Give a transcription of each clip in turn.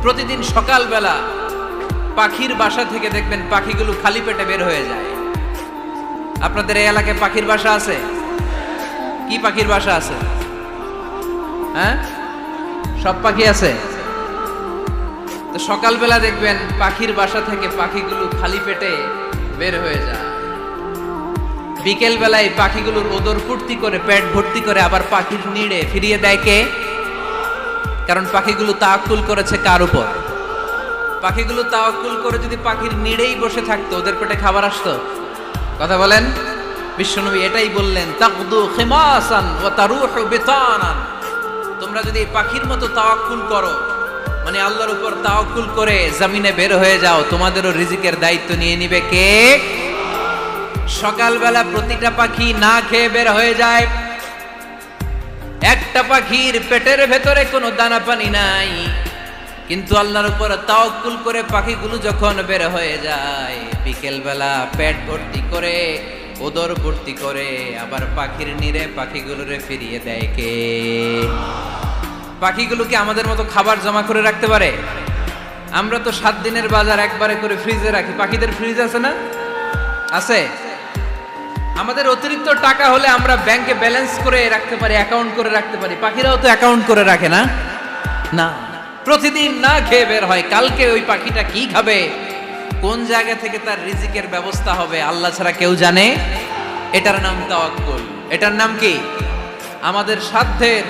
প্রতিদিন সকালবেলা পাখির বাসা থেকে দেখবেন পাখিগুলো খালি পেটে বের হয়ে যায়। আপনাদের এই এলাকায় পাখির বাসা আছে? কি পাখির বাসা আছে? হ্যাঁ, সব পাখি আছে। তো সকালবেলা দেখবেন পাখির বাসা থেকে পাখিগুলো খালি পেটে বের হয়ে যায়। বিকেল বেলায় পাখিগুলোর ওদর ফুর্তি করে পেট ভর্তি করে আবার পাখির নিড়ে ফিরিয়ে দেয় কে? কারণ পাখিগুলো তাওয়াক্কুল করেছে কার উপর? পাখিগুলো তাওয়াক্কুল করে যদি পাখির নিড়েই বসে থাকতো, ওদের পেটে খাবার আসতো? কথা বলেন। বিশ্বনবী এটাই বললেন, তাকদু খিমাসান ওয়া তারুহু বিতানান। তোমরা যদি পাখির মতো তাওয়াক্কুল করো, মানে আল্লাহর উপর তাওয়াক্কুল করে জমিনে বের হয়ে যাও, তোমাদেরও রিজিকের দায়িত্ব নিয়ে নিবে কে? সকালবেলা প্রতিটা পাখি না খেয়ে বের হয়ে যায়। একটা পাখির পেটের ভেতরে কোনো দানা পানি নাই, কিন্তু আল্লাহর উপর তাওয়াক্কুল করে পাখিগুলো যখন বের হয়ে যায়, বিকেল বেলা পেট ভর্তি করে ওদর ভর্তি করে আবার পাখির নিরে পাখিগুলোরে ফিরিয়ে দেয় কে? পাখিগুলো কি আমাদের মতো খাবার জমা করে রাখতে পারে? আমরা তো 7 দিনের বাজার একবারে করে ফ্রিজে রাখি। পাখিদের ফ্রিজ আছে না? আছে। আমাদের অতিরিক্ত টাকা হলে আমরা ব্যাংকে ব্যালেন্স করে রাখতে পারি, অ্যাকাউন্ট করে রাখতে পারি। পাখিরাও তো অ্যাকাউন্ট করে রাখে না? না, প্রতিদিন না খেয়ে বের হয়। কালকে ওই পাখিটা কি খাবে, কোন জায়গা থেকে তার রিজিকের ব্যবস্থা হবে, আল্লাহ ছাড়া কেউ জানে। এটার নাম তাওয়াক্কুল। এটার নাম কি? আমাদের সাধ্যের,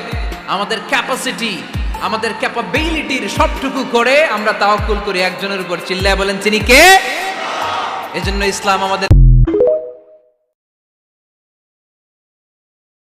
আমাদের ক্যাপাসিটি, আমাদের ক্যাপাবিলিটির সবটুকু করে আমরা তাওয়াক্কুল করি একজনের উপর। চিল্লায় বলেন, তিনি কে? এজন্য ইসলাম আমাদের